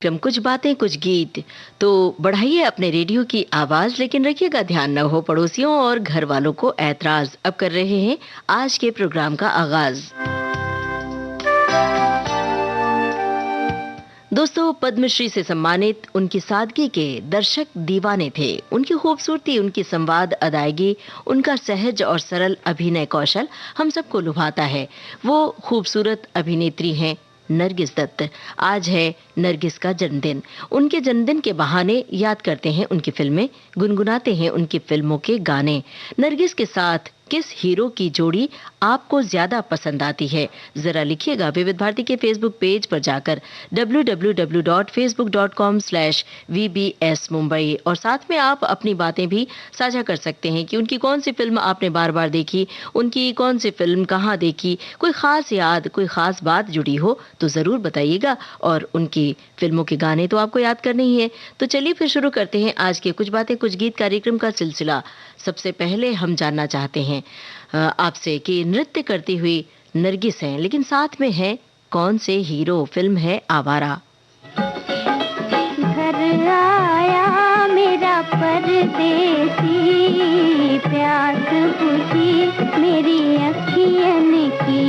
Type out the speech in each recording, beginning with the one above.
कार्यक्रम कुछ बातें कुछ गीत। तो बढ़ाइए अपने रेडियो की आवाज, लेकिन रखिएगा ध्यान न हो पड़ोसियों और घर वालों को ऐतराज। अब कर रहे हैं आज के प्रोग्राम का आगाज। दोस्तों, पद्मश्री से सम्मानित उनकी सादगी के दर्शक दीवाने थे। उनकी खूबसूरती, उनकी संवाद अदायगी, उनका सहज और सरल अभिनय कौशल हम सबको लुभाता है। वो खूबसूरत अभिनेत्री हैं नरगिस दत्त। आज है नरगिस का जन्मदिन। उनके जन्मदिन के बहाने याद करते हैं उनकी फिल्में, गुनगुनाते हैं उनकी फिल्मों के गाने। नरगिस के साथ किस हीरो की जोड़ी आपको ज्यादा पसंद आती है? जरा लिखिएगा विविध भारती के फेसबुक पेज पर जाकर www.facebook.com/vbs मुंबई। और साथ में आप अपनी बातें भी साझा कर सकते हैं कि उनकी कौन सी फिल्म आपने बार बार देखी, उनकी कौन सी फिल्म कहाँ देखी, कोई खास याद, कोई खास बात जुड़ी हो तो जरूर बताइएगा। और उनकी फिल्मों के गाने तो आपको याद करने ही है। तो चलिए फिर शुरू करते हैं आज के कुछ बातें कुछ गीत कार्यक्रम का सिलसिला। सबसे पहले हम जानना चाहते हैं आपसे कि नृत्य करती हुई नरगिस हैं, लेकिन साथ में है कौन से हीरो? फिल्म है आवारा। घर आया मेरा परदेसी, प्यास बुझी मेरी अखियन की।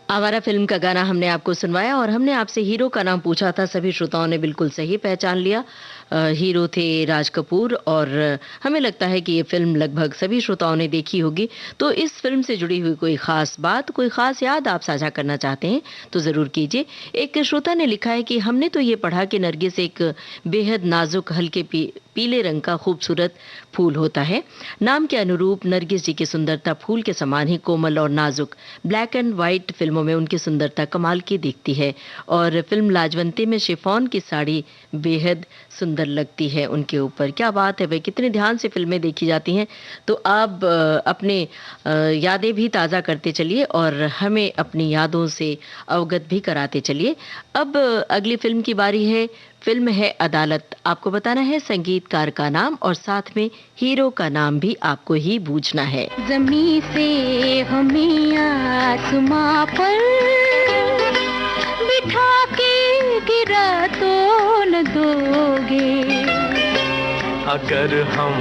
आवारा फिल्म का गाना हमने आपको सुनवाया और हमने आपसे हीरो का नाम पूछा था। सभी श्रोताओं ने बिल्कुल सही पहचान लिया। हीरो थे राज कपूर और हमें लगता है कि ये फिल्म लगभग सभी श्रोताओं ने देखी होगी। तो इस फिल्म से जुड़ी हुई कोई खास बात, कोई खास याद आप साझा करना चाहते हैं तो ज़रूर कीजिए। एक श्रोता ने लिखा है कि हमने तो ये पढ़ा कि नरगिस एक बेहद नाजुक हल्के पीले रंग का खूबसूरत फूल होता है। नाम के अनुरूप नरगिस जी की सुंदरता फूल के समान ही कोमल और नाजुक। ब्लैक एंड व्हाइट फिल्मों में उनकी सुंदरता कमाल की दिखती है और फिल्म लाजवंती में शिफॉन की साड़ी बेहद सुंदर लगती है उनके ऊपर। क्या बात है भाई, कितने ध्यान से फिल्में देखी जाती हैं। तो आप अपने यादें भी ताज़ा करते चलिए और हमें अपनी यादों से अवगत भी कराते चलिए। अब अगली फिल्म की बारी है। फिल्म है अदालत। आपको बताना है संगीतकार का नाम और साथ में हीरो का नाम भी आपको ही बूझना है। ज़मीं से हमें आसमां पर बिठा के गिरा तो न दोगे। अगर हम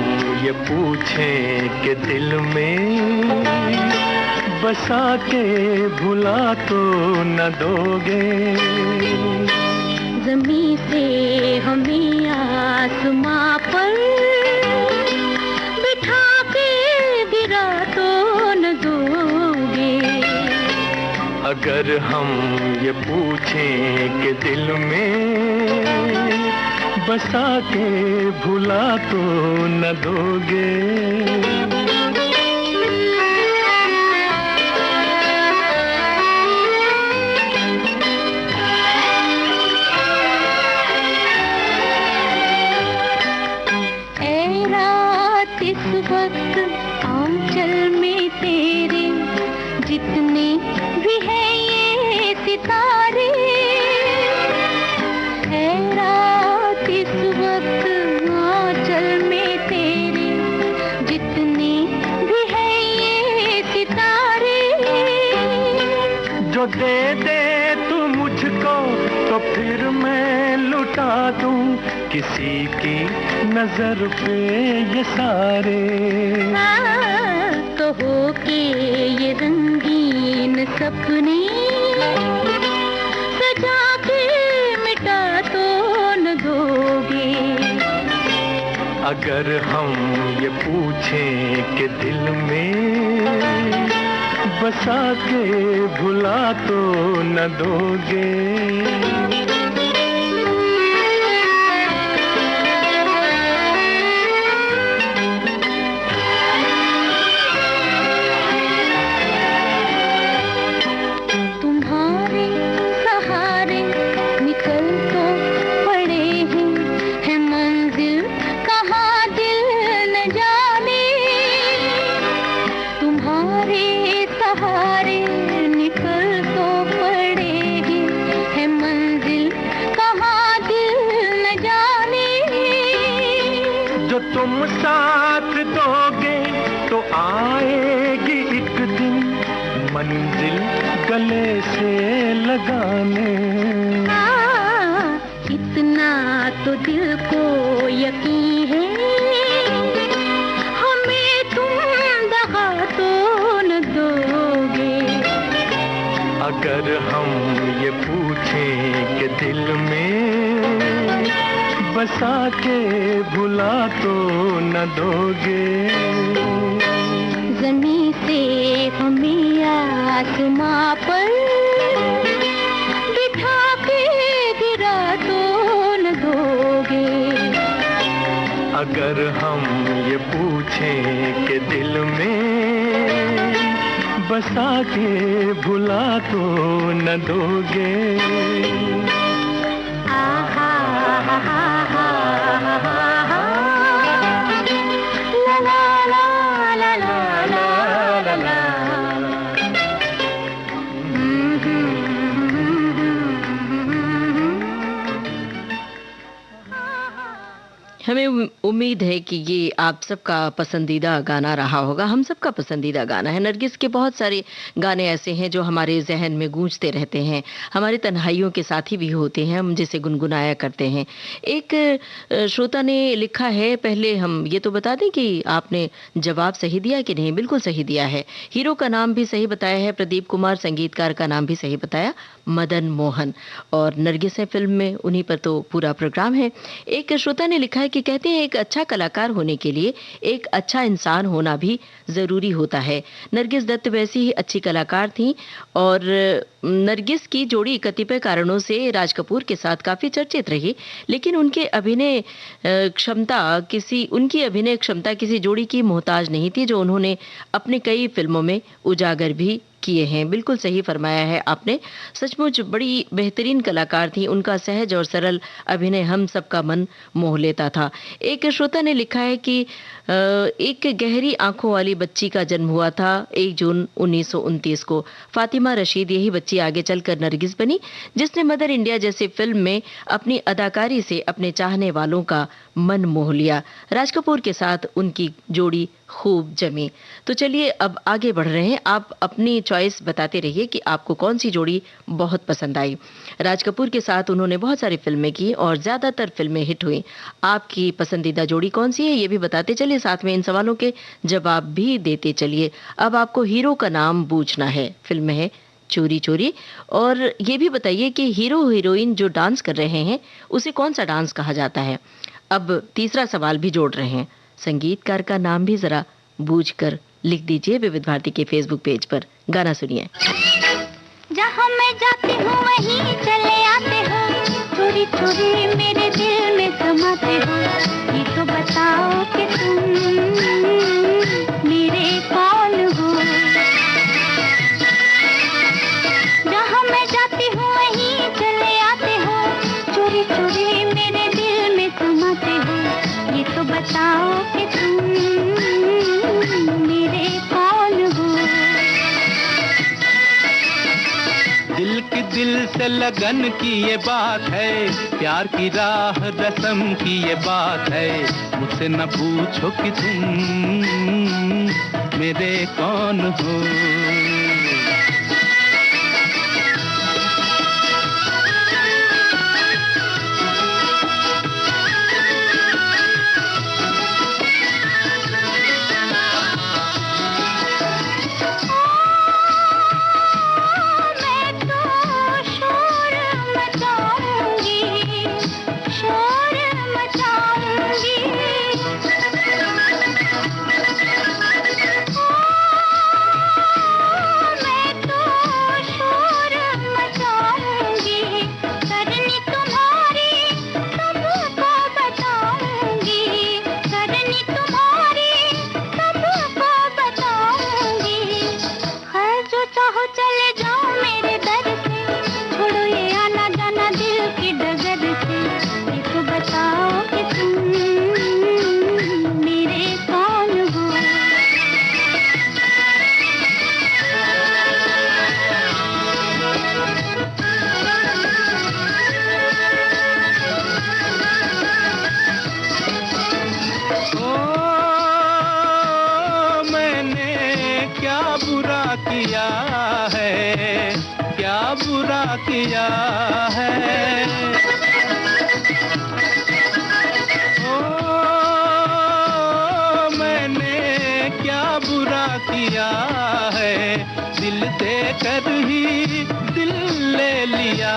ये पूछें कि दिल में बसा के भुला तो न दोगे। ज़मीं से हमें आसमां पर बिठा के गिरा तो न दोगे। अगर हम ये पूछें कि दिल में बसा के भुला तो न दोगे। इस वक्त आंचल में तेरे जितने भी हैं ये सितारे। है रात इस वक्त आंचल में तेरे जितने भी हैं ये सितारे। जो दे दे तू मुझको तो फिर मैं लुटा दूं किसी की नजर पे ये सारे। तो हो के ये रंगीन सपने सजा के मिटा तो न दोगे। अगर हम ये पूछें कि दिल में बसा के भुला तो न दोगे। तुम साथ दोगे तो आएगी एक दिन मंजिल गले से लगाने। इतना तो दिल को यकीन है हमें तुम दगा तो न दोगे। अगर हम ये पूछें कि दिल में बसा के भुला तो न दोगे। ज़मीं से हमें आसमां पर बिठा के गिरा तो न दोगे। अगर हम ये पूछें कि दिल में बसा के भुला तो न दोगे। हमें उम्मीद है कि ये आप सबका पसंदीदा गाना रहा होगा। हम सबका पसंदीदा गाना है। नरगिस के बहुत सारे गाने ऐसे हैं जो हमारे जहन में गूंजते रहते हैं, हमारी तन्हाइयों के साथी भी होते हैं, हम जिसे गुनगुनाया करते हैं। एक श्रोता ने लिखा है, पहले हम ये तो बता दें कि आपने जवाब सही दिया कि नहीं। बिल्कुल सही दिया है। हीरो का नाम भी सही बताया है, प्रदीप कुमार। संगीतकार का नाम भी सही बताया, मदन मोहन। और नरगिस है फिल्म में, उन्हीं पर तो पूरा प्रोग्राम है। एक श्रोता ने लिखा है कि कहते हैं एक अच्छा कलाकार होने के लिए एक अच्छा इंसान होना भी जरूरी होता है। नरगिस दत्त वैसी ही अच्छी कलाकार थी और नरगिस की जोड़ी कतिपय कारणों से राज कपूर के साथ काफी चर्चित रही, लेकिन उनकी अभिनय क्षमता किसी जोड़ी की मोहताज नहीं थी, जो उन्होंने अपने कई फिल्मों में उजागर भी किए हैं। बिल्कुल सही फरमाया है आपने। सचमुच बड़ी बेहतरीन कलाकार थी। उनका सहज और सरल अभिनय हम सबका मन मोह लेता था। एक श्रोता ने लिखा है कि एक गहरी आंखों वाली बच्ची का जन्म हुआ था 1 जून 1929 को। फातिमा रशीद यही बच्ची आगे चलकर नरगिस बनी, जिसने मदर इंडिया जैसी फिल्म में अपनी अदाकारी से अपने चाहने वालों का मन मोह लिया। राज कपूर के साथ उनकी जोड़ी खूब जमी। तो चलिए अब आगे बढ़ रहे हैं। आप अपनी चॉइस बताते रहिए कि आपको कौन सी जोड़ी बहुत पसंद आई। राज कपूर के साथ उन्होंने बहुत सारी फिल्में की और ज़्यादातर फिल्में हिट हुई। आपकी पसंदीदा जोड़ी कौन सी है ये भी बताते चलिए, साथ में इन सवालों के जवाब भी देते चलिए। अब आपको हीरो का नाम पूछना है। फिल्म है चोरी चोरी। और ये भी बताइए कि हीरो हीरोइन जो डांस कर रहे हैं उसे कौन सा डांस कहा जाता है। अब तीसरा सवाल भी जोड़ रहे हैं, संगीतकार का नाम भी जरा बूझकर लिख दीजिए विविध भारती के फेसबुक पेज पर। गाना सुनिए। जहाँ मैं जाती हूँ वहीं चले आते हो, चोरी चोरी मेरे दिल में समाते हो, ये तो बताओ कि तुम मेरे कौन हो। जहाँ मैं जाती हूँ वहीं चले आते हो, चोरी चोरी मेरे दिल में समाते हो, ये तो बताओ कि तुम मेरे कौन हो। दिल की दिल से लगन की ये बात है, प्यार की राह रस्म की ये बात है, मुझसे न पूछो कि तुम मेरे कौन हो। किया है ओ मैंने क्या बुरा किया है, दिल देकर ही दिल ले लिया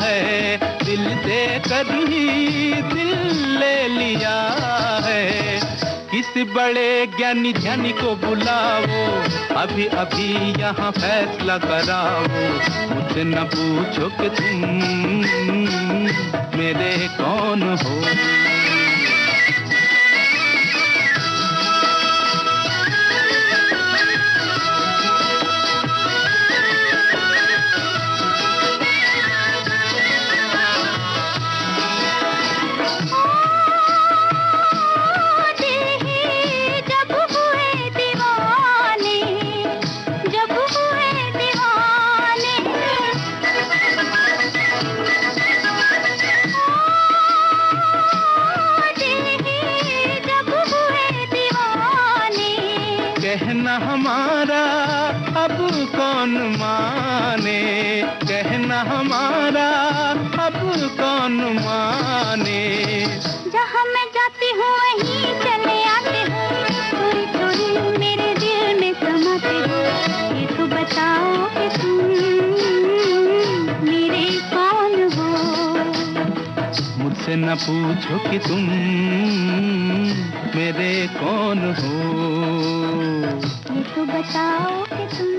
है, दिल देकर ही दिल ले लिया है। किस बड़े ज्ञानी ध्यानी को बुलाओ, अभी अभी यहाँ फैसला कराओ, मुझसे न पूछो कि तुम मेरे कौन हो। कहना हमारा अब कौन माने, कहना हमारा अब कौन माने। जहाँ मैं जाती हूँ वहीं चले आते हो, चोरी चोरी मेरे दिल में समाते हो, ये तो बताओ कि तुम मेरे कौन हो। मुझसे न पूछो कि तुम मेरे कौन हो, ये तो बताओ कि तुम।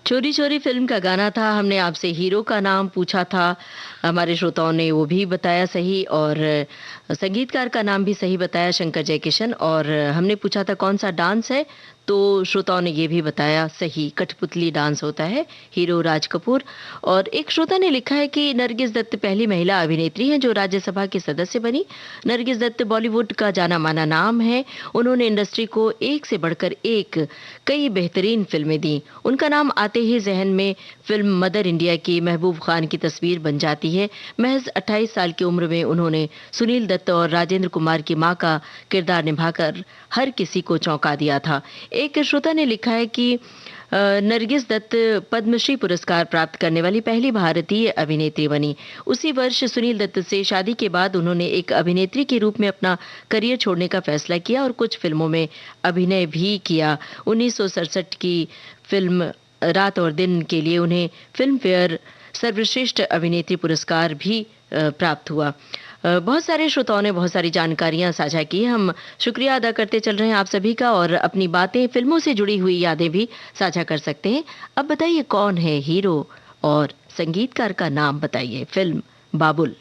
चोरी चोरी फिल्म का गाना था। हमने आपसे हीरो का नाम पूछा था, हमारे श्रोताओं ने वो भी बताया सही, और संगीतकार का नाम भी सही बताया, शंकर जयकिशन। और हमने पूछा था कौन सा डांस है, तो श्रोताओं ने ये भी बताया सही, कठपुतली डांस होता है, हीरो राज कपूर। और एक श्रोता ने लिखा है कि नरगिस दत्त पहली महिला अभिनेत्री हैं जो राज्यसभा के सदस्य बनी। नरगिस दत्त बॉलीवुड का जाना माना नाम है। उन्होंने इंडस्ट्री को एक से बढ़कर एक कई बेहतरीन फिल्में दी। उनका नाम आते ही जहन में फिल्म मदर इंडिया की महबूब खान की तस्वीर बन जाती है। महज 28 साल की उम्र में उन्होंने सुनील दत्त और राजेंद्र कुमार की मां का किरदार निभाकर हर किसी को चौंका दिया था। एक श्रोता ने लिखा है कि नरगिस दत्त पद्मश्री पुरस्कार प्राप्त करने वाली पहली भारतीय अभिनेत्री बनी। उसी वर्ष सुनील दत्त से शादी के बाद उन्होंने एक अभिनेत्री के रूप में अपना करियर छोड़ने का फैसला किया और कुछ फिल्मों में अभिनय भी किया। 1967 की फिल्म रात और दिन के लिए उन्हें फिल्म फेयर सर्वश्रेष्ठ अभिनेत्री पुरस्कार भी प्राप्त हुआ। बहुत सारे श्रोताओं ने बहुत सारी जानकारियां साझा की। हम शुक्रिया अदा करते चल रहे हैं आप सभी का, और अपनी बातें, फिल्मों से जुड़ी हुई यादें भी साझा कर सकते हैं। अब बताइए कौन है हीरो और संगीतकार का नाम बताइए। फिल्म बाबुल।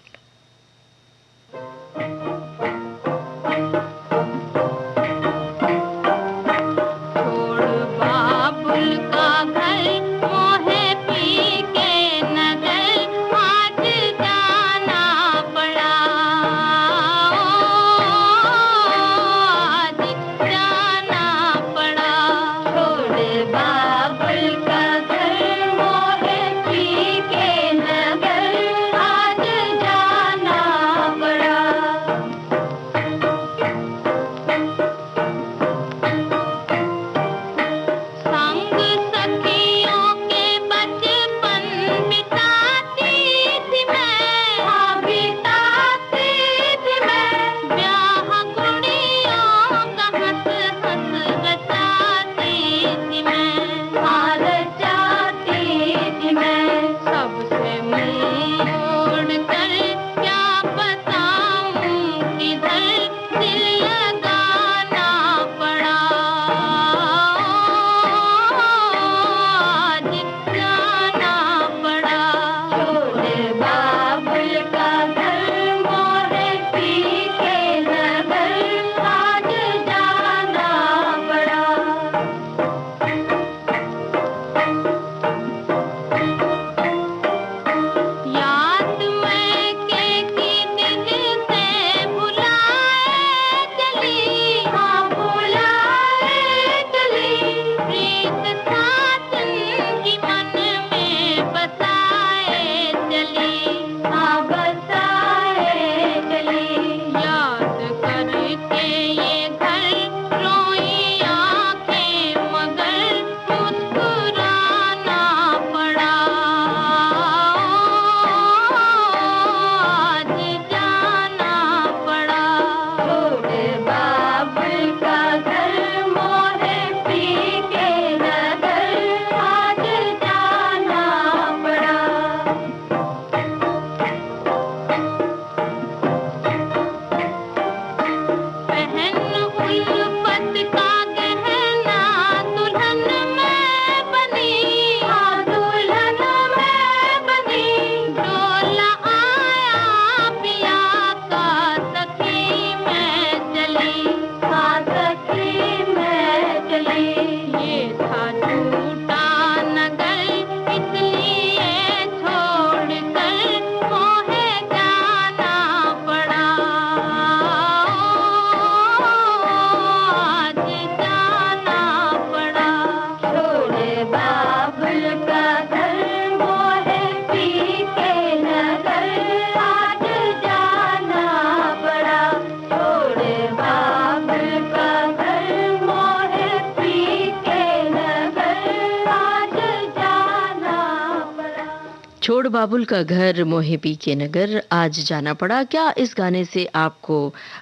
छोड़ बाबुल का घर मोहे पी के नगर, आज जाना पड़ा। क्या इस गाने से आपको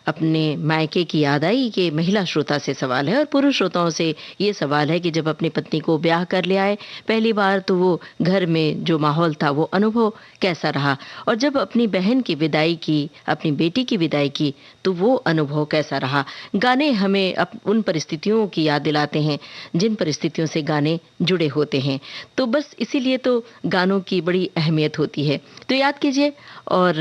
अपने मायके की याद आई? ये महिला श्रोता से सवाल है। और पुरुष श्रोताओं से ये सवाल है कि जब अपनी पत्नी को ब्याह कर ले आए पहली बार, तो वो घर में जो माहौल था वो अनुभव कैसा रहा? और जब अपनी बहन की विदाई की, अपनी बेटी की विदाई की, तो वो अनुभव कैसा रहा? गाने हमें उन परिस्थितियों की याद दिलाते हैं जिन परिस्थितियों से गाने जुड़े होते हैं। तो बस इसीलिए तो गानों की बड़ी बड़ी अहमियत होती है। तो याद कीजिए और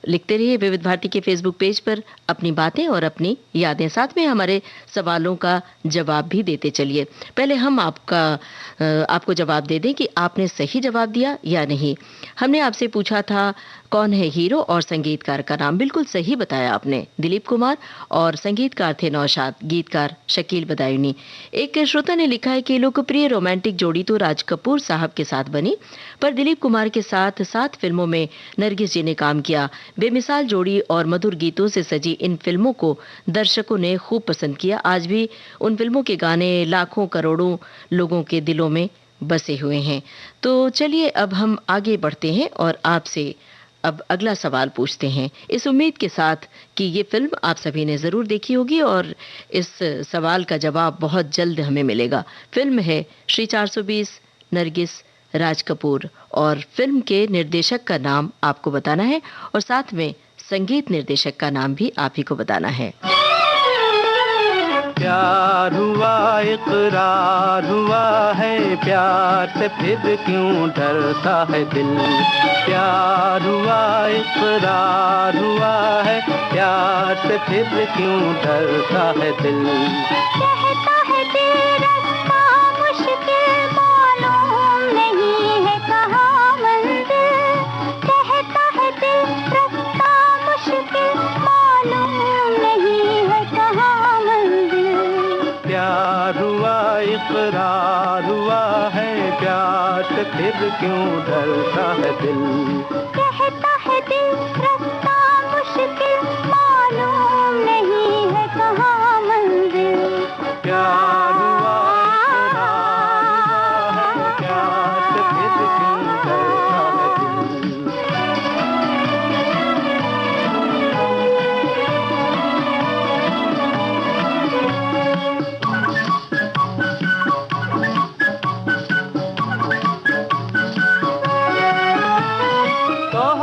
लिखते रहिए विविध भारती के फेसबुक पेज पर अपनी बातें और अपनी यादें, साथ में हमारे सवालों का जवाब भी देते चलिए। पहले हम आपको जवाब दे दें कि आपने सही जवाब दिया या नहीं। हमने आपसे पूछा था कौन है हीरो और संगीतकार का नाम, बिल्कुल सही बताया आपने, दिलीप कुमार, और संगीतकार थे नौशाद, गीतकार शकील बदायूनी। एक श्रोता ने लिखा है कि लोकप्रिय रोमांटिक जोड़ी तो राज कपूर साहब के साथ बनी, पर दिलीप कुमार के साथ 7 फिल्मों में नरगिस जी ने काम किया। बेमिसाल जोड़ी और मधुर गीतों से सजी इन फिल्मों को दर्शकों ने खूब पसंद किया। आज भी उन फिल्मों के गाने लाखों करोड़ों लोगों के दिलों में बसे हुए हैं। तो चलिए अब हम आगे बढ़ते हैं और आपसे अब अगला सवाल पूछते हैं, इस उम्मीद के साथ कि ये फिल्म आप सभी ने जरूर देखी होगी और इस सवाल का जवाब बहुत जल्द हमें मिलेगा। फिल्म है श्री 420, नरगिस, राज कपूर, और फिल्म के निर्देशक का नाम आपको बताना है और साथ में संगीत निर्देशक का नाम भी आप ही को बताना है। प्यार हुआ इकरार हुआ है, प्यार से फिर क्यों डरता है दिल। प्यार हुआ इकरार हुआ है, प्यार से फिर क्यों डरता है दिल। कहता है दिल रास्ता मुश्किल मालूम नहीं है कहाँ मंजिल। कहता है दिल रास्ता मुश्किल मालूम नहीं है कहाँ मंजिल। प्यार हुआ इकरार हुआ है, प्यार से फिर क्यों डरता है दिल। कहता है दिल रास्ता मुश्किल मालूम नहीं है कहाँ मंजिल। प्यार हुआ इकरार हुआ है, प्यार से फिर क्यों डरता है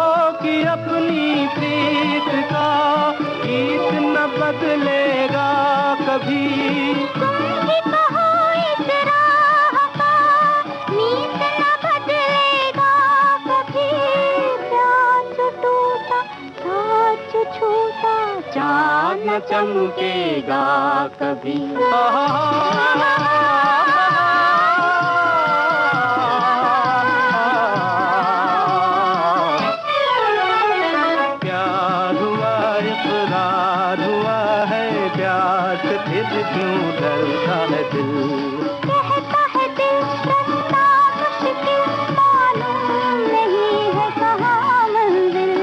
दिल। अपनी प्रीत का गीत न बदलेगा कभी। तुम ही कहो इस राह का नीत न बदलेगा कभी। प्यार जो टूटा साथ जो छूटा चाँद न चमकेगा कभी। क्यों डरता है दिल। कहता है दिल रास्ता मुश्किल मालूम नहीं है कहाँ मंजिल।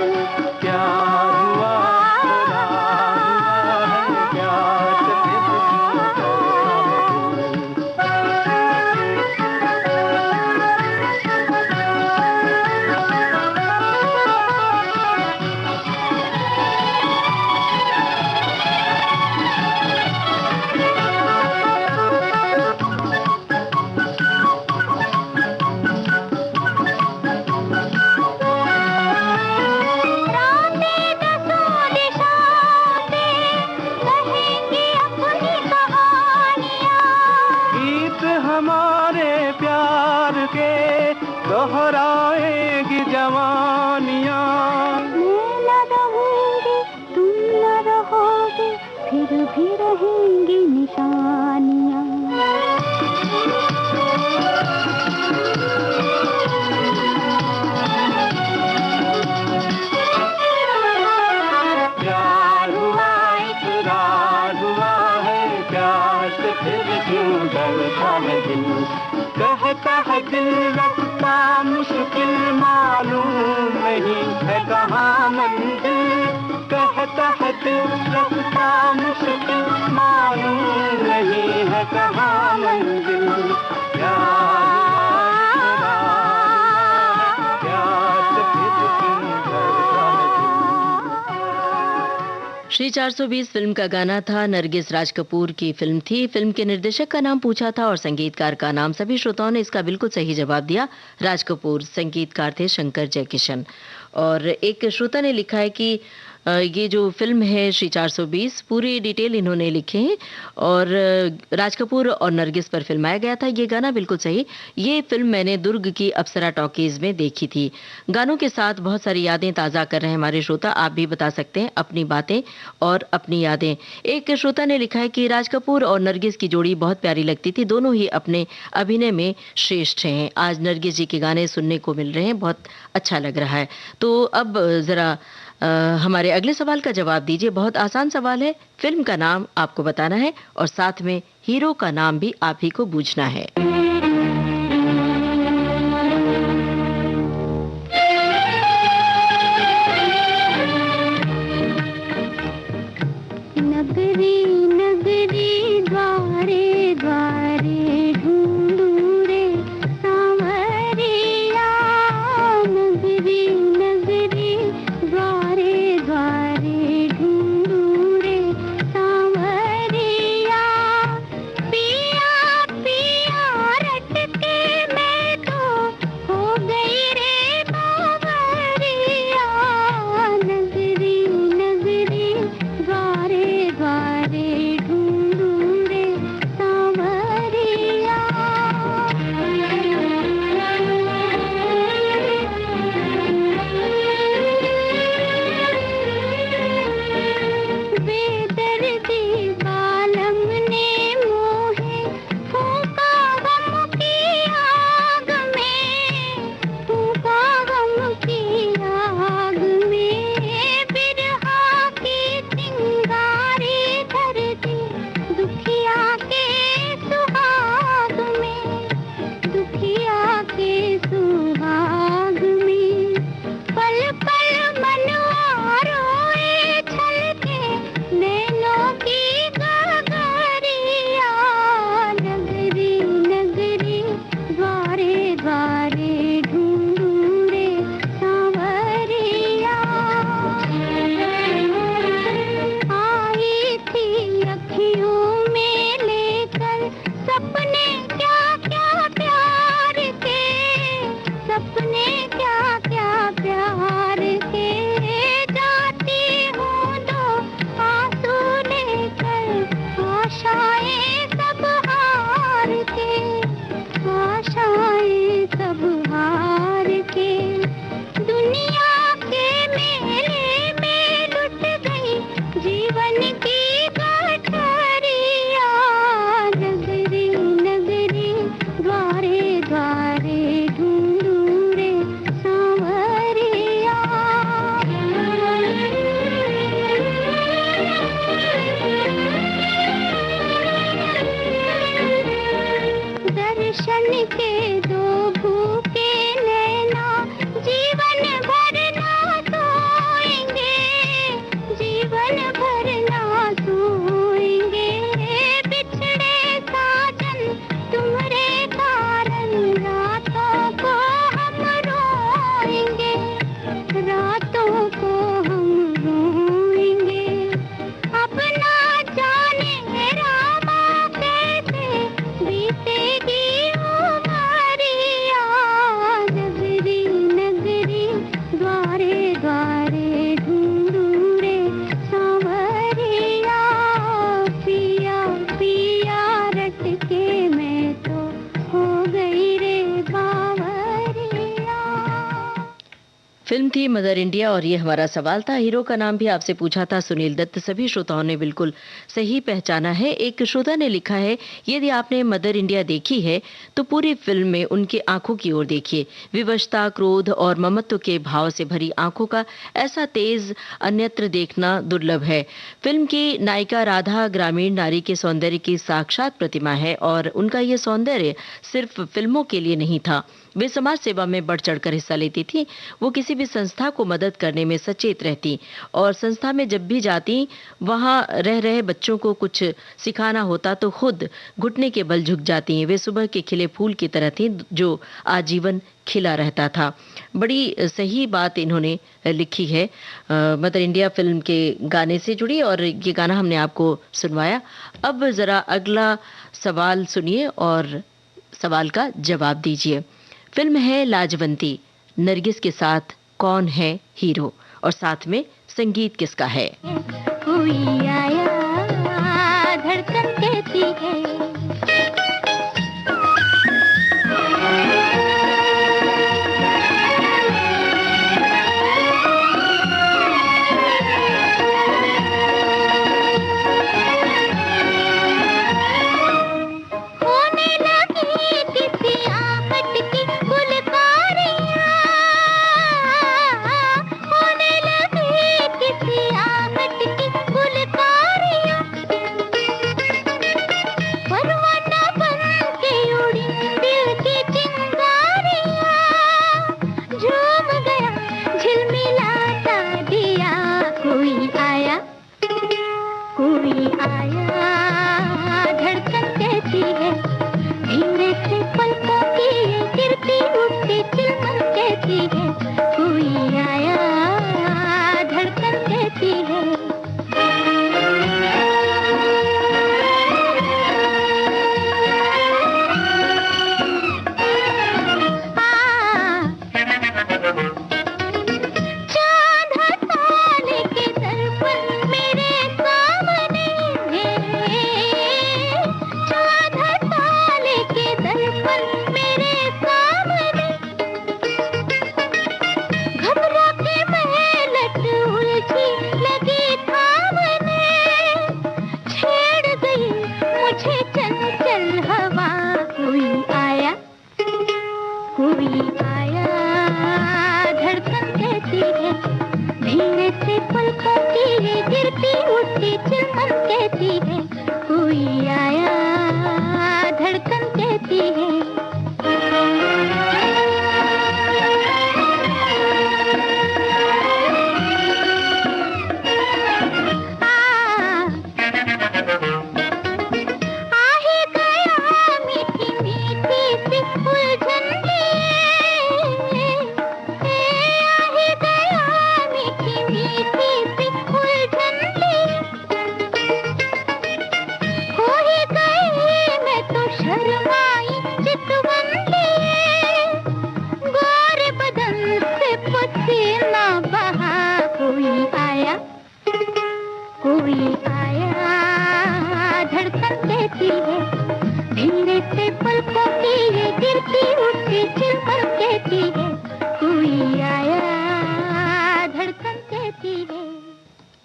प्यार हुआ इकरार हुआ है, प्यार से फिर क्यों डरता दोहराएगी जवानियाँ। मैं न रहूंगी तुम न रहोगे फिर भी रहेंगी निशानियाँ। प्यार हुआ इकरार हुआ है, प्यार से फिर क्यों डरता है दिल। कहता है दिल रास्ता मुश्किल मालूम नहीं है कहाँ मंजिल। कहता है दिल रास्ता मुश्किल मालूम नहीं है कहाँ मंजिल। श्री 420 फिल्म का गाना था, नरगिस राज कपूर की फिल्म थी। फिल्म के निर्देशक का नाम पूछा था और संगीतकार का नाम। सभी श्रोताओं ने इसका बिल्कुल सही जवाब दिया, राज कपूर। संगीतकार थे शंकर जयकिशन। और एक श्रोता ने लिखा है कि ये जो फ़िल्म है श्री 420 पूरी डिटेल इन्होंने लिखे हैं और राज कपूर और नरगिस पर फ़िल्माया गया था। ये गाना बिल्कुल सही। ये फ़िल्म मैंने दुर्ग की अप्सरा टॉकीज़ में देखी थी। गानों के साथ बहुत सारी यादें ताज़ा कर रहे हैं हमारे श्रोता। आप भी बता सकते हैं अपनी बातें और अपनी यादें। एक श्रोता ने लिखा है कि राज कपूर और नरगिस की जोड़ी बहुत प्यारी लगती थी। दोनों ही अपने अभिनय में श्रेष्ठ हैं। आज नरगिस जी के गाने सुनने को मिल रहे हैं, बहुत अच्छा लग रहा है। तो अब ज़रा हमारे अगले सवाल का जवाब दीजिए। बहुत आसान सवाल है। फिल्म का नाम आपको बताना है और साथ में हीरो का नाम भी आप ही को बूझना है। नगरी नगरी द्वारे द्वारे ढूंढूं रे सांवरिया, नगरी नगरी द्वारे द्वारे ढूंढूं रे सांवरिया, पिया पिया रट के मैं तो हो गई रे बावरिया, नगरी नगरी द्वारे द्वारे ढूंढूं रे सांवरिया। बेदर्दी बालम ने मोहे फूंका गम की आग में, फूंका गम की आग में, बिरहा की चिंगारी धरती दुखिया के सुहाग में, दुखिया के सुहाग में, पल पल मनवा रोए छलके नैनों की गगरिया, नगरी नगरी द्वारे द्वारे ढूंढूं रे सांवरिया। आई थी अखियों में लेकर सपने क्या क्या प्यार के, सपने क्या क्या प्यार के, जाती हूँ दो आंसू लेकर आशाएं सब हार के, आशाएं सब हार के, दुनिया के मेले में लुट गई जीवन की गठरिया, नगरी नगरी द्वारे द्वारे ढूंढूं रे सांवरिया। दर्शन के दो भूखे नैना जीवन भर ना सोएंगे, जीवन भर ना सोएंगे, बिछड़े साजन तुम्हारे कारण रातों को हम रोएंगे, रातों को हम रोएंगे, अब ना जाने रामा कैसे बीतेगी उमरिया, नगरी नगरी द्वारे द्वारे ढूंढूं रे सांवरिया, पिया पिया रट के मैं तो हो गई रे बावरिया। फिल्म थी मदर इंडिया और ये हमारा सवाल था। हीरो का नाम भी आपसे पूछा था सुनील दत्त। सभी श्रोताओं ने बिल्कुल सही पहचाना है। एक श्रोता ने लिखा है, यदि आपने मदर इंडिया देखी है तो पूरी फिल्म में उनकी आंखों की ओर देखिए। विवशता, क्रोध और ममत्व के भाव से भरी आंखों का ऐसा तेज अन्यत्र देखना दुर्लभ है। फिल्म की नायिका राधा ग्रामीण नारी के सौंदर्य की साक्षात प्रतिमा है और उनका ये सौंदर्य सिर्फ फिल्मों के लिए नहीं था। वे समाज सेवा में बढ़ चढ़कर हिस्सा लेती थी। वो किसी भी संस्था को मदद करने में सचेत रहती और संस्था में जब भी जाती वहां रह रहे बच्चों को कुछ सिखाना होता तो खुद घुटने के बल झुक जाती। वे सुबह के खिले फूल की तरह थी जो आजीवन खिला रहता था। बड़ी सही बात इन्होंने लिखी है मदर इंडिया फिल्म के गाने से जुड़ी और ये गाना हमने आपको सुनवाया। अब जरा अगला सवाल सुनिए और सवाल का जवाब दीजिए। फिल्म है लाजवंती। नरगिस के साथ कौन है हीरो और साथ में संगीत किसका है। कोई आया धड़कन कहती है।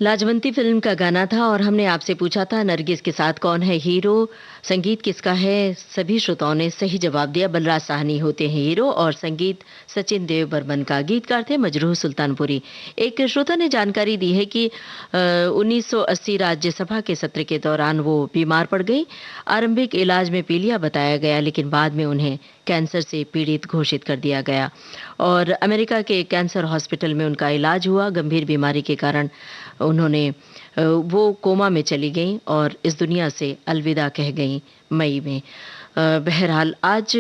लाजवंती फिल्म का गाना था और हमने आपसे पूछा था नरगिस के साथ कौन है हीरो, संगीत किसका है। सभी श्रोताओं ने सही जवाब दिया। बलराज साहनी होते हैं हीरो और संगीत सचिन देव बर्मन का। गीतकार थे मजरूह सुल्तानपुरी। एक श्रोता ने जानकारी दी है कि 1980 राज्यसभा के सत्र के दौरान वो बीमार पड़ गई। आरंभिक इलाज में पीलिया बताया गया, लेकिन बाद में उन्हें कैंसर से पीड़ित घोषित कर दिया गया और अमेरिका के कैंसर हॉस्पिटल में उनका इलाज हुआ। गंभीर बीमारी के कारण वो कोमा में चली गईं और इस दुनिया से अलविदा कह गईं मई में। बहरहाल आज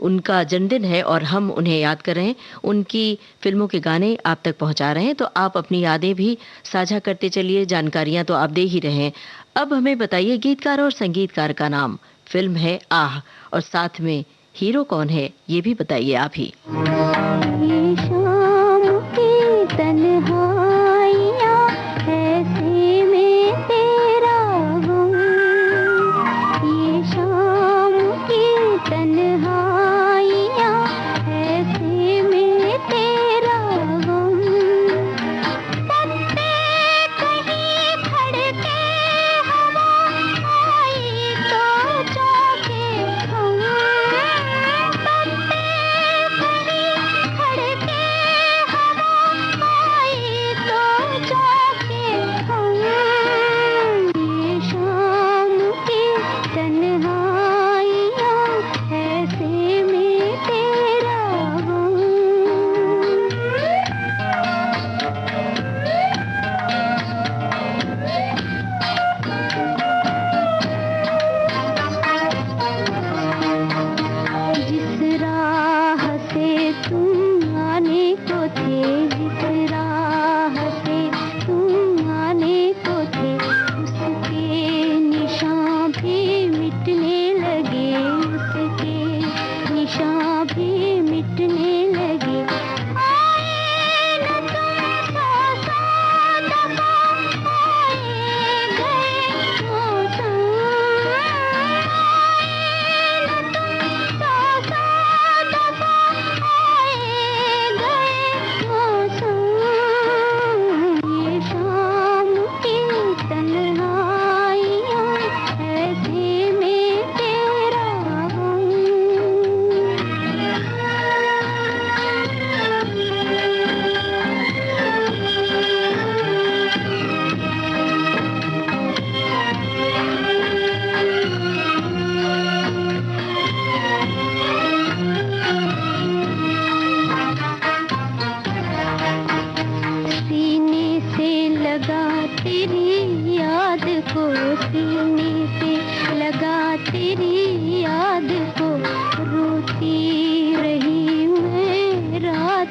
उनका जन्मदिन है और हम उन्हें याद कर रहे हैं। उनकी फिल्मों के गाने आप तक पहुंचा रहे हैं, तो आप अपनी यादें भी साझा करते चलिए। जानकारियां तो आप दे ही रहे हैं। अब हमें बताइए गीतकार और संगीतकार का नाम। फिल्म है आह और साथ में हीरो कौन है ये भी बताइए आप ही।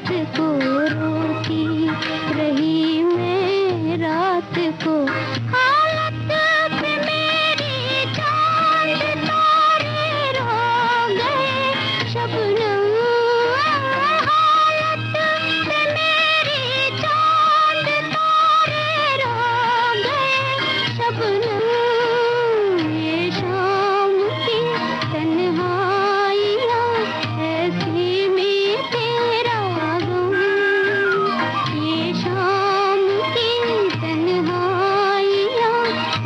रात को रोती रही मैं रात को हालत पे मेरी चांद तारे रो गए शबनम हालत पे मेरी चांद तारे रो गए शबनम ये शाम की तन्हाइयाँ ऐसी में तेरा गम ये शाम की तन्हाइयाँ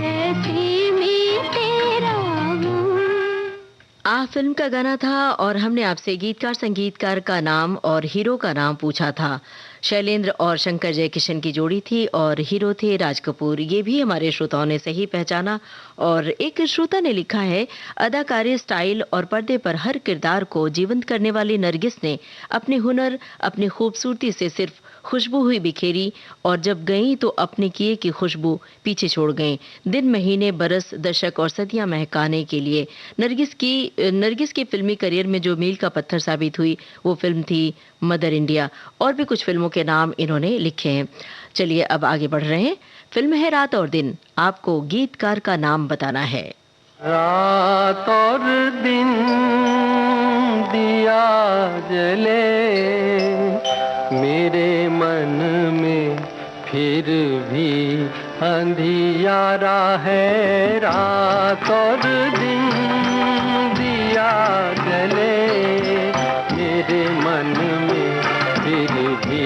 ऐसी में तेरा गम। फिल्म का गाना था और हमने आपसे गीतकार संगीतकार का नाम और हीरो का नाम पूछा था। शैलेंद्र और शंकर जयकिशन की जोड़ी थी और हीरो थे राज कपूर। ये भी हमारे श्रोताओं ने सही पहचाना। और एक श्रोता ने लिखा है, अदाकारी स्टाइल और पर्दे पर हर किरदार को जीवंत करने वाली नरगिस ने अपने हुनर, अपनी खूबसूरती से सिर्फ खुशबू हुई बिखेरी और जब गईं तो अपने किए की खुशबू पीछे छोड़ गईं। दिन, महीने, बरस, दशक और सदियां महकाने के लिए नरगिस के फिल्मी करियर में जो मील का पत्थर साबित हुई वो फिल्म थी मदर इंडिया। और भी कुछ फिल्मों के नाम इन्होंने लिखे हैं। चलिए अब आगे बढ़ रहे हैं। फिल्म है रात और दिन। आपको गीतकार का नाम बताना है। रात और दिन दिया जले मेरे मन में फिर भी अंधियारा है। रात और दिन दिया जले मेरे मन में फिर भी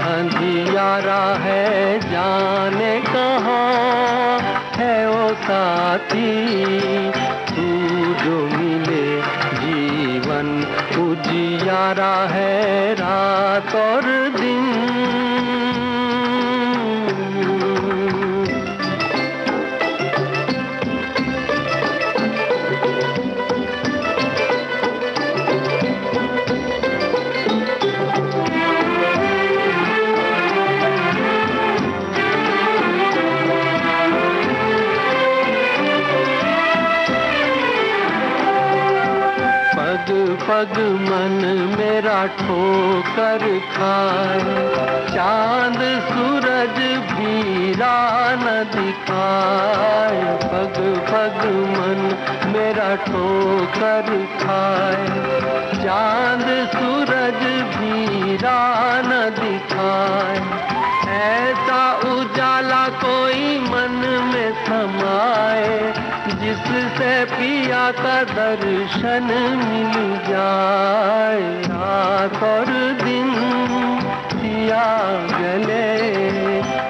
अंधियारा है। जाने कहाँ है वो साथी तू जो मिले जीवन उजियारा है। रात और दिन पग मन मेरा ठोकर खाए चांद सूरज भी राह न दिखाए। पग पग मन मेरा ठोकर खाए चांद सूरज भी राह न दिखाए। ऐसा उजाला कोई मन में समाए जिससे पिया का दर्शन मिल जाए। रात और दिन दिया गले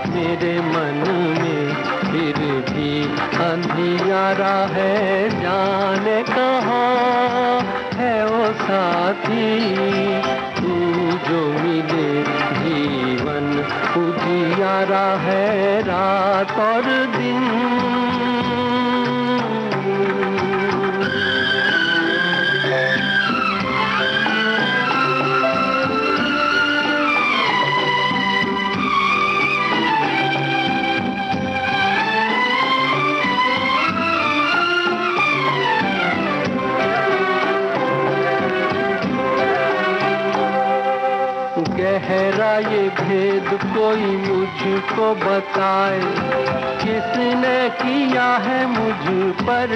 मेरे मन में फिर भी अंधियारा है। जाने कहाँ है वो साथी तू जो मिले जीवन उजियारा है। रात और दिन गहरा ये भेद कोई मुझको बताए किसने किया है मुझ पर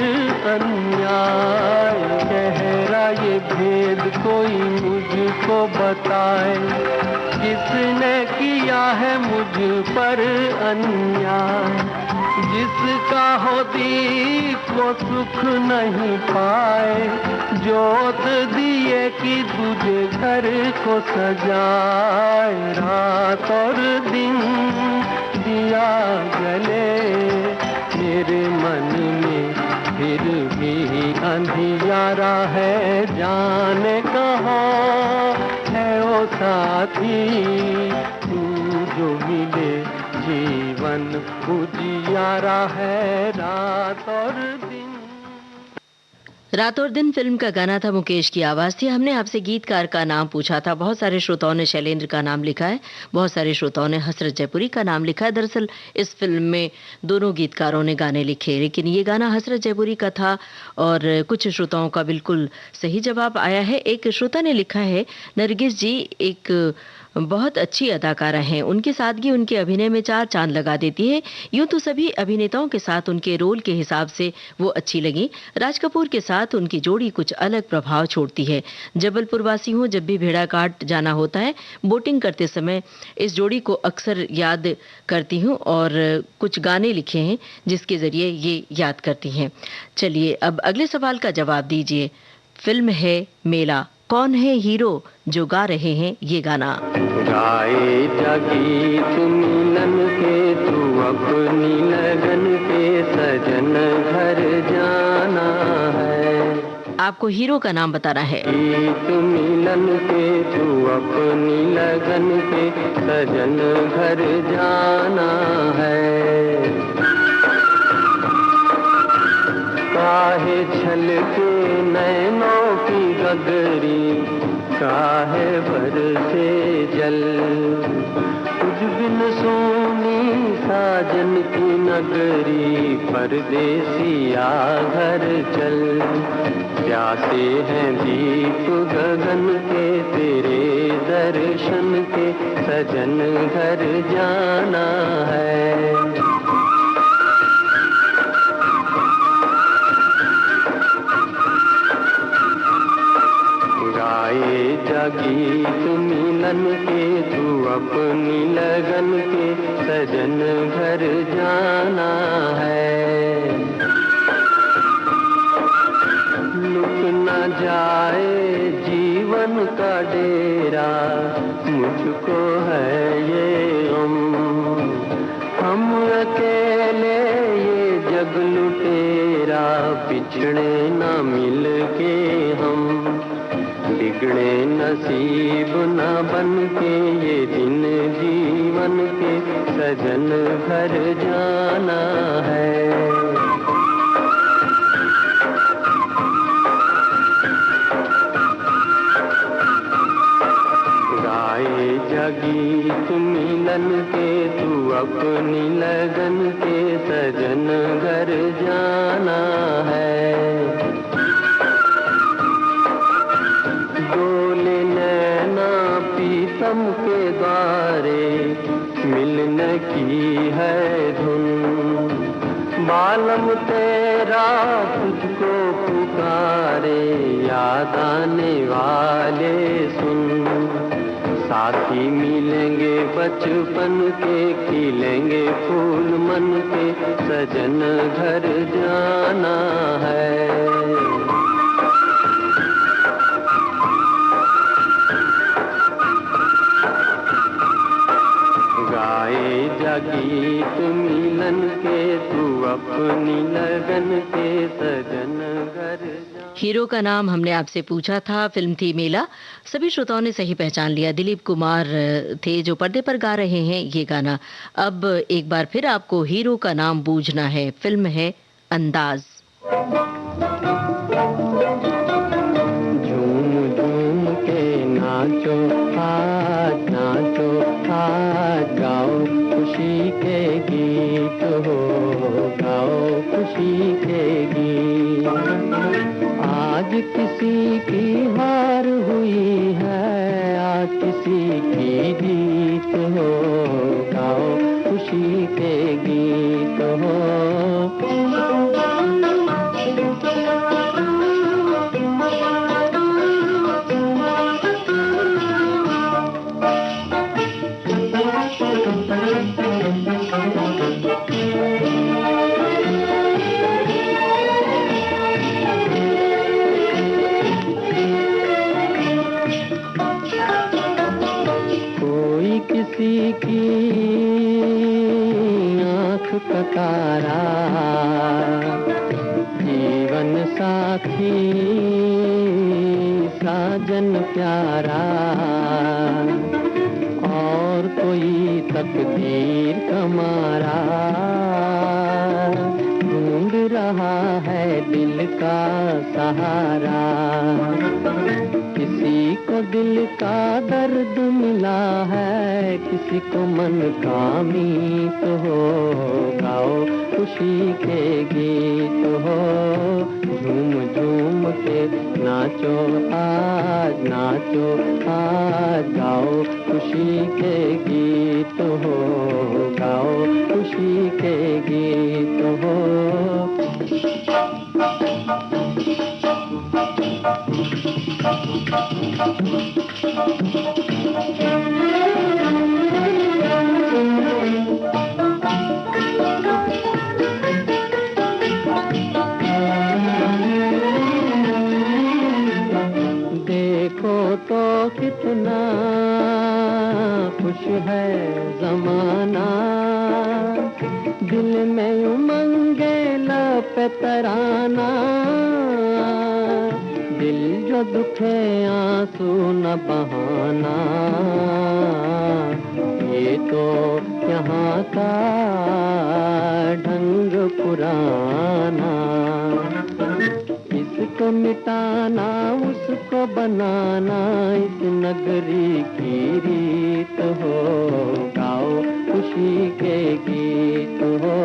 अन्याय। गहरा ये भेद कोई मुझको बताए किसने किया है मुझ पर अन्याय। जिसका हो दीप वो सुख नहीं पाए जोत दिए कि तुझे घर को सजाए। रात और दिन दिया जले मेरे मन में फिर भी अंधियारा है। जाने कहाँ है वो साथी तू जो मिले जीवन उजियारा है। रात और दिन रात और दिन फिल्म का गाना था, मुकेश की आवाज थी। हमने आपसे गीतकार का नाम पूछा था। बहुत सारे श्रोताओं ने शैलेंद्र का नाम लिखा है, बहुत सारे श्रोताओं ने हसरत जयपुरी का नाम लिखा है। दरअसल इस फिल्म में दोनों गीतकारों ने गाने लिखे, लेकिन ये गाना हसरत जयपुरी का था और कुछ श्रोताओं का बिल्कुल सही जवाब आया है। एक श्रोता ने लिखा है, नरगिस जी एक बहुत अच्छी अदाकारा हैं। उनकी सादगी उनके अभिनय में चार चांद लगा देती है। यूं तो सभी अभिनेताओं के साथ उनके रोल के हिसाब से वो अच्छी लगी। राज कपूर के साथ उनकी जोड़ी कुछ अलग प्रभाव छोड़ती है। जबलपुर वासी हूं, जब भी भेड़ाघाट जाना होता है बोटिंग करते समय इस जोड़ी को अक्सर याद करती हूं और कुछ गाने लिखे हैं जिसके जरिए ये याद करती हैं। चलिए अब अगले सवाल का जवाब दीजिए। फिल्म है मेला, कौन है हीरो जो गा रहे हैं ये गाना? गाए जागी तुम मिलन के, तू अपनी लगन के, सजन घर जाना है। आपको हीरो का नाम बताना है। तुम मिलन के, तू अपनी लगन के, सजन घर जाना है। काहे छलके नैनों की गगरी, काहे बरसे जल, तुझ बिन सोनी साजन की नगरी, परदेसिया घर चल। प्यासे हैं दीप गगन के, तेरे दर्शन के, सजन घर जाना है। गाए जागी तुम मिलन के, तू अपनी लगन के, सजन घर जाना है। लुट न जाए जीवन का डेरा, मुझको है ये गम, हम अकेले ये जग लुटेरा, बिछड़े न मिल के हम, बिगड़े नसीब न बन के ये दिन जीवन के, सजन घर जाना है। गाए जागी तुम मिलन के, तू अपनी लगन के, सजन घर जाना है। डोले नैना पीतम के द्वारे, मिलने की है धुन, बालम तेरा तुझको पुकारे, याद आने वाले सुन। साथी मिलेंगे बचपन के, खिलेंगे फूल मन के, सजन घर जाना है। गाए जागी तुम मिलन के, तू अपनी लगन के, सजन घर जाना। हीरो का नाम हमने आपसे पूछा था, फिल्म थी मेला। सभी श्रोताओं ने सही पहचान लिया। दिलीप कुमार थे जो पर्दे पर गा रहे हैं ये गाना। अब एक बार फिर आपको हीरो का नाम बूझना है। फिल्म है अंदाज। झूम झूम के नाचो आज, नाचो आज, गाओ खुशी के गीत हो, गाओ खुशी के गीत। आज किसी की हार हुई है, आज किसी की जीत हो, गाओ खुशी के गीत हो। किसी की आँख का तारा, जीवन साथी साजन प्यारा, और कोई तकदीर का मारा, ढूंढ रहा है दिल का सहारा। किसी को दिल का दर्द मिला है, किसी को मन का मीत हो, गाओ खुशी के गीत हो, झूम झूम के नाचो आज, नाचो आज, गाओ खुशी के गीत हो, गाओ खुशी के गीत हो। देखो तो कितना खुश है ज़माना, दिल में उमंगे लब पे तराना, दिल जो दुखे आंसू न बहाना, ये तो यहाँ का ढंग पुराना, इसको मिटाना उसको बनाना, इस नगरी की रीत हो, गाओ खुशी के गीत हो,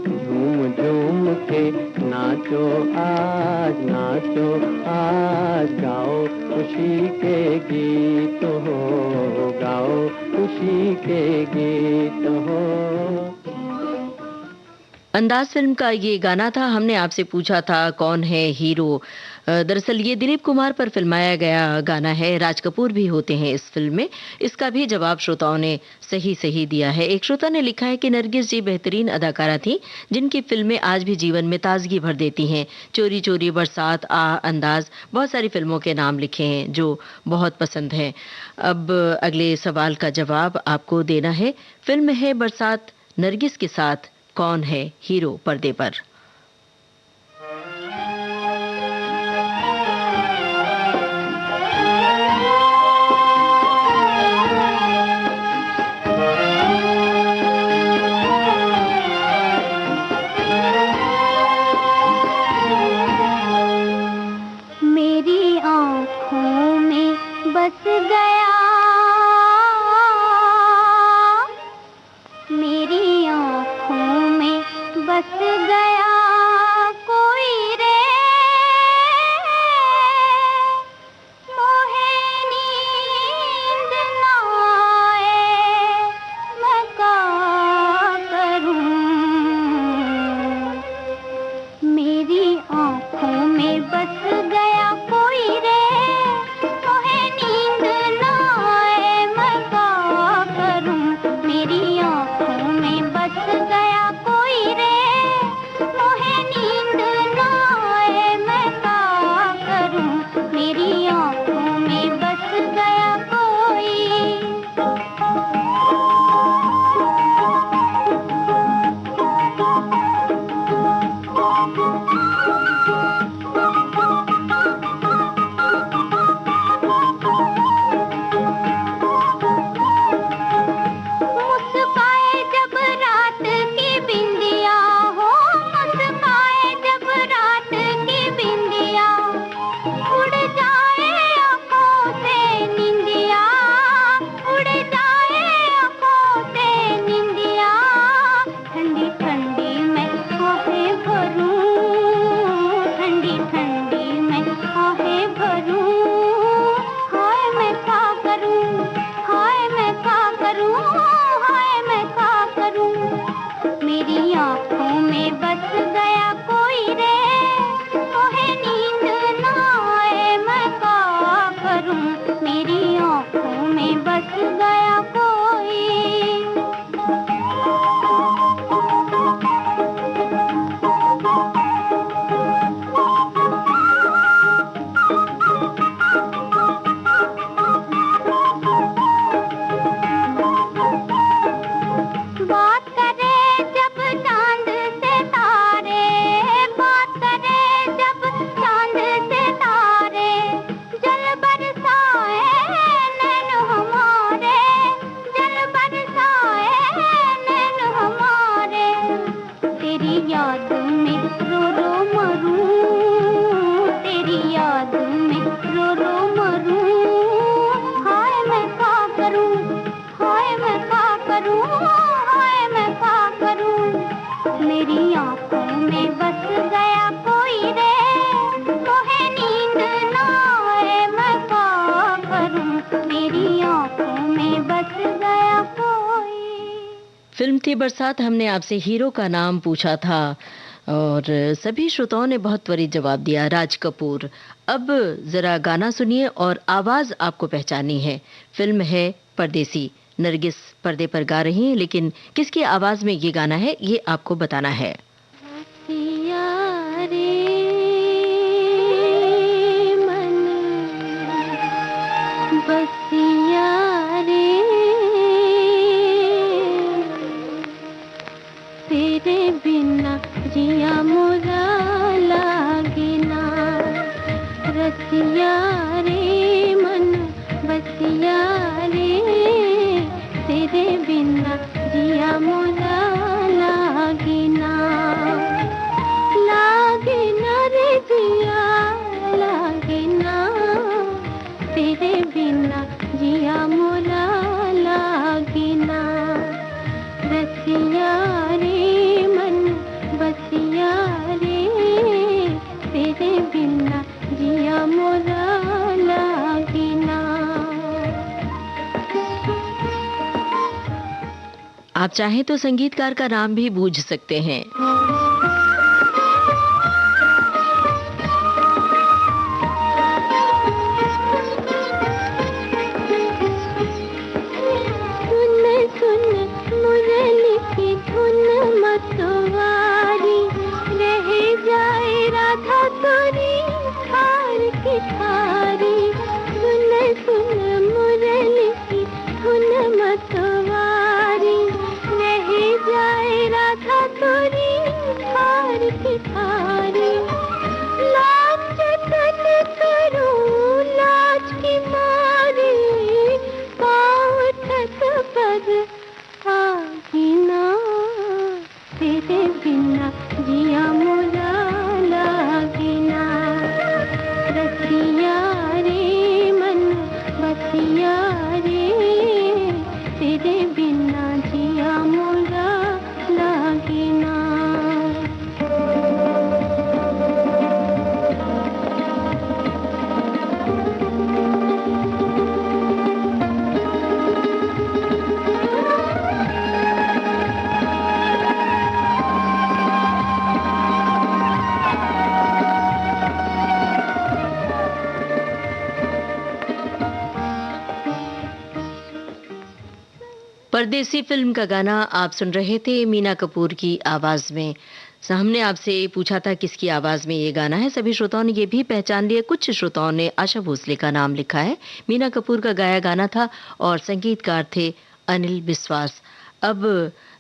झूम झूम के नाचो आज, नाचो आज, गाओ खुशी के गीत हो, गाओ खुशी के गीत हो। अंदाज फिल्म का ये गाना था। हमने आपसे पूछा था कौन है हीरो। दरअसल ये दिलीप कुमार पर फिल्माया गया गाना है। राज कपूर भी होते हैं इस फिल्म में। इसका भी जवाब श्रोताओं ने सही दिया है। एक श्रोता ने लिखा है कि नरगिस जी बेहतरीन अदाकारा थी, जिनकी फिल्में आज भी जीवन में ताजगी भर देती हैं। चोरी चोरी, बरसात, अंदाज, बहुत सारी फिल्मों के नाम लिखे हैं जो बहुत पसंद हैं। अब अगले सवाल का जवाब आपको देना है। फिल्म है बरसात, नरगिस के साथ कौन है हीरो पर्दे पर? मेरी आँखों में बस गया, मेरी आँखों में बस गया कोई रे, मोहे नींद ना आए मैं क्या करूं, मेरी आँखों में बस गया कोई रे, मोहे नींद ना आए मैं क्या करूं, मेरी आँखों में बस गया कोई रे, मोहे नींद ना आए मैं क्या करूं, मेरी आँखों में बस गया कोई। मुस्काए जब रात की बिंदिया हो, मुस्काए जब रात की बिंदिया, उड़ जाए आँखों से निंदिया, उड़ जाए आँखों से निंदिया, ठंडी ठंडी मैं आहें भरूं, ठंडी ठंडी मैं आहें भरूं, हाय मैं क्या करूं, हाय मैं क्या करूं, हाय मैं क्या करूं, मेरी आँखों में बस गया कोई रे, मोहे नींद ना आए मैं क्या करूं, मेरी आँखों में बस गया कोई। बात करे जब चांद से तारे, बात करे जब चांद से तारे, जल बरसाए नैन हमारे, करूं, हाय मैं क्या करूं, मेरी आंखों में बस गया कोई रे, मोहे नींद ना आए मैं क्या करूं, मेरी आंखों में बस गया कोई। फिल्म थी बरसात। हमने आपसे हीरो का नाम पूछा था और सभी श्रोताओं ने बहुत त्वरित जवाब दिया, राज कपूर। अब जरा गाना सुनिए और आवाज आपको पहचाननी है। फिल्म है परदेसी। नरगिस पर्दे पर गा रही हैं, लेकिन किसकी आवाज में ये गाना है ये आपको बताना है। बसिया रे मन, बसिया रे, तेरे बिना जिया मोरा लागे ना, रसिया रे मन, बसिया रे, तेरे बिना जिया मोरा लागे ना, लागे ना रे जिया, लागे ना, तेरे बिना जिया मोरा लागे ना, रसिया रे मन, बसिया रे, तेरे बिना जिया मोरा लागे ना। आप चाहें तो संगीतकार का नाम भी बूझ सकते हैं। मुरली की धुन मतवारी, रह जाए राधा तोरी थार की थारी, सुन सुन मुरली की धुन मतवारी, रह जाए राधा तोरी थार की थारी, लाज जतन करूं लाज की मारी, पाँव उठत पर आगी ना, तेरे बिना जिया मोरा लागे ना, रसिया रे मन, बसिया रे, तेरे बिना जिया मोरा लागे ना। परदेसी फिल्म का गाना आप सुन रहे थे मीना कपूर की आवाज में। हमने आपसे पूछा था किसकी आवाज में ये गाना है। सभी श्रोताओं ने ये भी पहचान लिया। कुछ श्रोताओं ने आशा भोसले का नाम लिखा है। मीना कपूर का गाया गाना था और संगीतकार थे अनिल बिस्वास। अब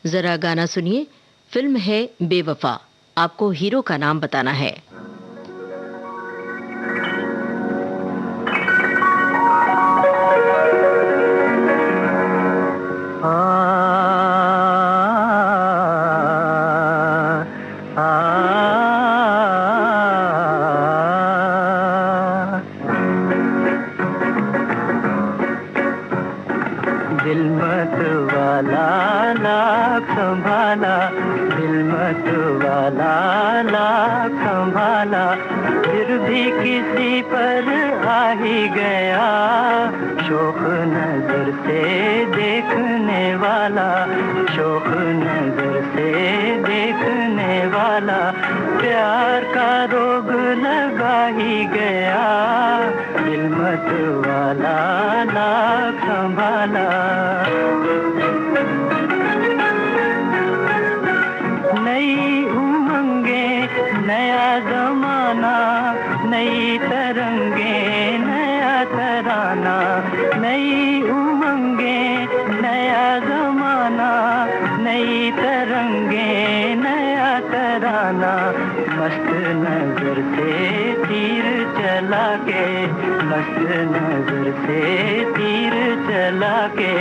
जरा गाना सुनिए। फिल्म है बेवफा। आपको हीरो का नाम बताना है। दिल मत वाला लाख संभाला, दिल मत वाला लाख संभाला, फिर भी किसी पर आ ही गया, शौक नजर से देखने वाला, शौक नजर से देखने वाला, प्यार का रोग लगा ही गया, दिल मत वाला लाख संभाला। नई उमंगे नया जमाना, नई तरंगे नया तराना, नई उमंगे नया जमाना, नई तरंगे नया तराना, मस्त नजर से तीर चला के, मस्त नजर से तीर चला के,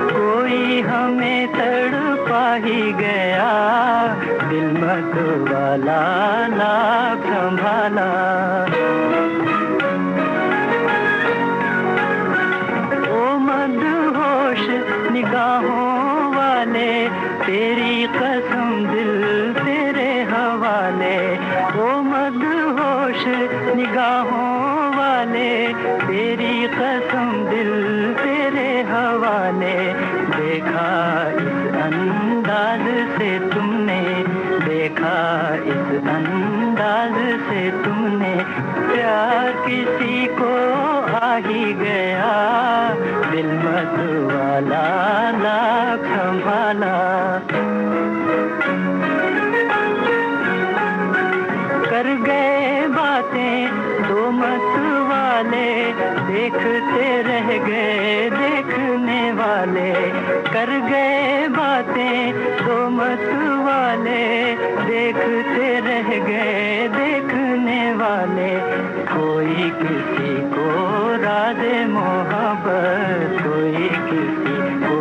कोई हमें तड़पा ही गया, दिल मत वाला लाख संभाला। ओ मदहोश निगाहों तेरी कसम दिल तेरे हवाले, ओ मदहोश निगाहों वाले, तेरी कसम दिल तेरे हवाले। देखा इस अंदाज से तुमने, देखा इस अंदाज से तुमने, प्यार किसी को आ ही गया, दिल मत वाला लाख संभाला। कर गए बातें दो मत वाले, देखते रह गए देखने वाले, कर गए बातें दो मत वाले, देखते रह गए देखने वाले। कोई किसी को राज़े मोहब्बत, कोई किसी को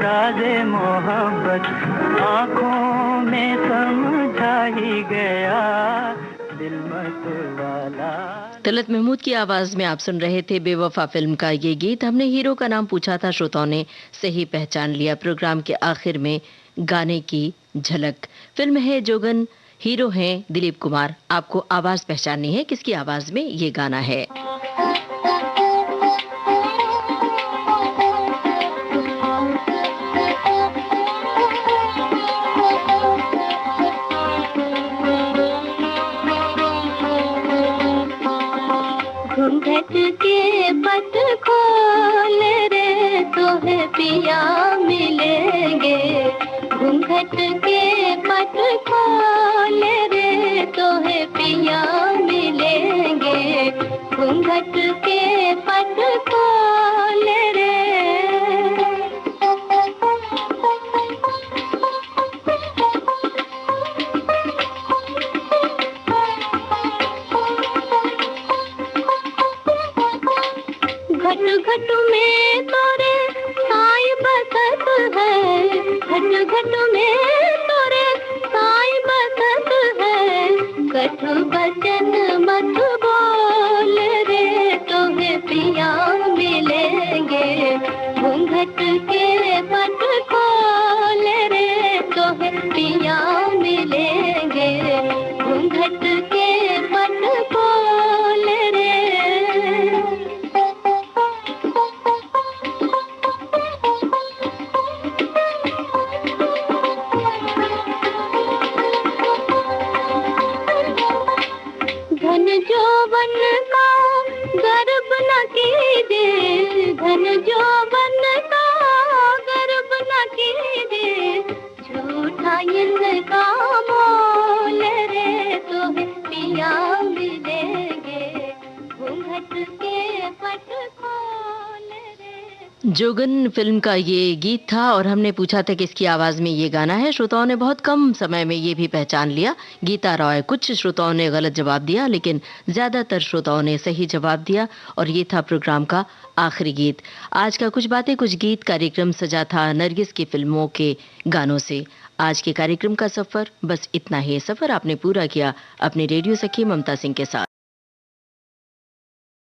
राज़े मोहब्बत, आँखों में समझा ही गया, दिल मत वाला। तलत महमूद की आवाज में आप सुन रहे थे बेवफा फिल्म का ये गीत। हमने हीरो का नाम पूछा था, श्रोताओं ने सही पहचान लिया। प्रोग्राम के आखिर में गाने की झलक। फिल्म है जोगन, हीरो हैं दिलीप कुमार। आपको आवाज पहचाननी है, किसकी आवाज में ये गाना है। घूंघट के पट खोल रे, तो है पिया मिलेंगे। घूंघट के पट खोल रे, तो है पिया मिलेंगे। घूंघट के पट खोल रे। घट घट में तोरे साई बसत है, घट घट में तोरे साई बसत है। कठ बचन मत बोल रे, तुम्हें पिया मिलेंगे। घूंघट के पट खोल रे, तुम्हें पिया मिलेंगे। घूंघट के पट खोल रे। धन जौवन का गर्व न कीजिए, धन जौवन का गर्व न कीजिए। झूठा इनका मोल रे, तुम्हें पिया मिलेंगे। घूंघट के पट खोल रे। जोगन फिल्म का ये गीत था और हमने पूछा था किसकी आवाज में ये गाना है। श्रोताओं ने बहुत कम समय में ये भी पहचान लिया, गीता रॉय। कुछ श्रोताओं ने गलत जवाब दिया, लेकिन ज्यादातर श्रोताओं ने सही जवाब दिया और ये था प्रोग्राम का आखिरी गीत। आज का कुछ बातें कुछ गीत कार्यक्रम सजा था नरगिस की फिल्मों के गानों से। आज के कार्यक्रम का सफर बस इतना ही। सफर आपने पूरा किया अपने रेडियो सखी ममता सिंह के साथ।